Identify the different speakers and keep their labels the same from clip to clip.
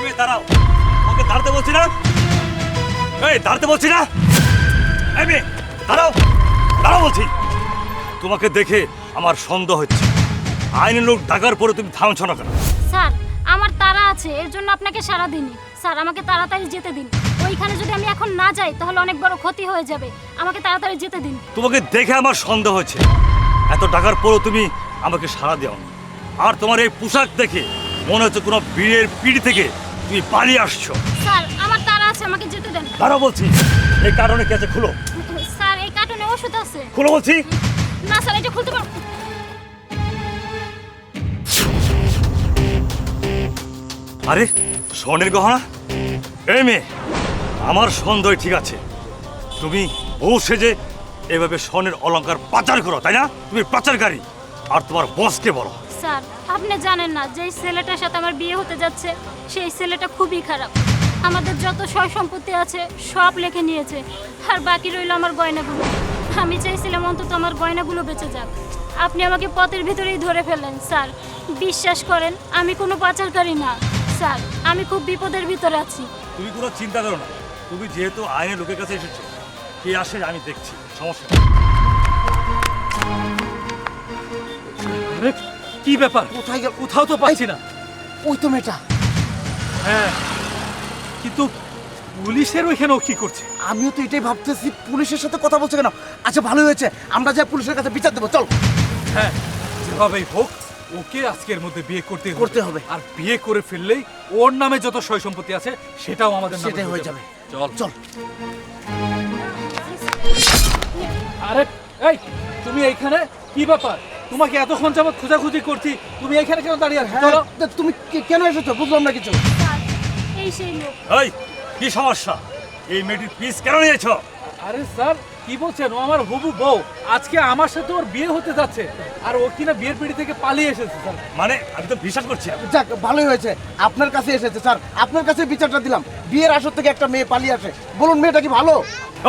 Speaker 1: মেয়ে দাঁড়াও, ওকে দাঁড়াতে বলছি না? এই দাঁড়াতে বলছি না? এই মেয়ে দাঁড়াও, দাঁড়াও বলছি। তোমাকে দেখে আমার সন্দেহ হচ্ছে, আইনের লোক ডাকার পরে তুমি থামছো না কেন?
Speaker 2: স্যার আমার তাড়া আছে, এর জন্য আপনাকে সারা দিনই। স্যার আমাকে তাড়াতাড়ি যেতে দিন। ওইখানে যদি আমি এখন না যাই তাহলে অনেক বড় ক্ষতি হয়ে যাবে। আমাকে তাড়াতাড়ি যেতে দিন।
Speaker 1: তোমাকে দেখে আমার সন্দেহ হচ্ছে, এত টাকার পরও তুমি আমাকে সাড়া দাও। আর তোমার এই পোশাক দেখে মনে হচ্ছে কোনো বিয়ের পিড়ি থেকে তুমি পালিয়ে আসছো।
Speaker 2: স্যার আমার তাড়া আছে, আমাকে যেতে দেন।
Speaker 1: দাঁড়াও বলছি, এই কারণে কি আছে খুলো।
Speaker 2: স্যার এই কার্টুনে ওষুধ আছে।
Speaker 1: খুলো বলছি।
Speaker 2: না স্যার এটা খুলতে পারবো।
Speaker 1: আরে স্বর্ণের গহনা। এই মেয়ে, আমার সন্দেহ ঠিক আছে, তুমি বউ সেজে এভাবে স্বর্ণের অলংকার পাচার করো, তাই না? তুমি পাচারকারী। আর তোমার বসকে বলো।
Speaker 2: স্যার আপনি জানেন না যেই ছেলেটার সাথে আমার বিয়ে হতে যাচ্ছে সেই ছেলেটা খুবই খারাপ। আমাদের যত সয় সম্পত্তি আছে সব লিখে নিয়েছে, আর বাকি রইল আমার গয়নাগুলো। আমি চাইছিলাম অন্তত আমার গয়নাগুলো বেঁচে যাক। আপনি আমাকে পথের ভিতরেই ধরে ফেললেন। স্যার বিশ্বাস করেন আমি কোনো পাচারকারী না। স্যার আমি খুব বিপদের ভিতরে আছি।
Speaker 1: তুমি কোনো চিন্তা করো না, তুমি যেহেতু আইনের লোকের কাছে এসেছো, কে আসে আমি দেখছি, সমস্যা নেই।
Speaker 3: আরে কি ব্যাপার?
Speaker 4: কোথায় গেল?
Speaker 3: কোথাও তো পাচ্ছি না।
Speaker 4: ওই তো মেয়েটা।
Speaker 3: হ্যাঁ, কিন্তু পুলিশের ওইখানেও কি করছে?
Speaker 4: আমিও তো এটাই ভাবতেছি, পুলিশের সাথে কথা বলছে কেন? আচ্ছা ভালো হয়েছে, আমরা যাই পুলিশের কাছে বিচার দেবো, চল।
Speaker 3: হ্যাঁ, যেভাবেই হোক ওকে আজকের মধ্যে বিয়ে
Speaker 4: করতে হবে।
Speaker 3: আর বিয়ে করে ফেললেই ওর নামে যত সয় সম্পত্তি আছে সেটাও আমাদের নামে
Speaker 4: সেটাই হয়ে যাবে।
Speaker 3: চল
Speaker 4: চল।
Speaker 3: আরে এই তুমি এইখানে কি ব্যাপার? তোমাকে এতক্ষণ যাবত খোঁজাখুঁজি করছি, তুমি এইখানে কেন দাঁড়িয়ে আছো? চলো।
Speaker 4: তা তুমি কেন এসেছো বুঝলাম না কিছু।
Speaker 2: স্যার এই সেই লোক।
Speaker 1: এই কি সমস্যা? এই মেয়েটির পিস কেন নিয়েছো?
Speaker 3: আরে স্যার কি বলছেন? ও আমার হবু বউ, আজকে আমার সাথে ওর বিয়ে হতে যাচ্ছে, আর ও কিনা বিয়ের পিড়ি থেকে পালিয়ে এসেছে স্যার।
Speaker 1: মানে আমি তো বিশ্বাস করছি না।
Speaker 4: যাক ভালোই হয়েছে, আপনার কাছে এসেছে স্যার, আপনার কাছে বিচারটা দিলাম। বিয়ের আসর থেকে একটা মেয়ে পালিয়ে আসে, বলুন মেয়েটা কি ভালো?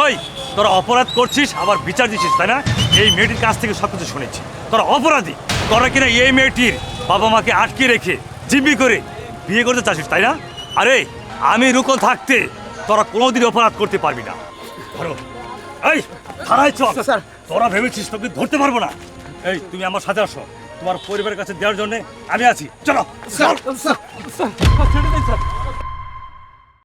Speaker 1: ওই তোরা অপরাধ করছিস আবার বিচার দিচ্ছিস, তাই না? এই মেয়েটির কাছ থেকে সব কিছু শুনেছি, তোরা অপরাধী। তোরা কিনা এই মেয়েটির বাবা মাকে আটকে রেখে জিম্মি করে বিয়ে করতে চাচ্ছিস, তাই না? আরে আমি রুকন থাকতে তোরা কোনোদিন অপরাধ করতে পারবি না। ধরো, এই থানায় চল।
Speaker 4: স্যার।
Speaker 1: তোরা ভেবেছিস তোকে ধরতে পারবো না? এই তুমি আমার সাথে আসো, তোমার পরিবারের কাছে দেওয়ার জন্য আমি আছি। চলো
Speaker 4: স্যার স্যার
Speaker 3: স্যার ছেড়ে দিন স্যার।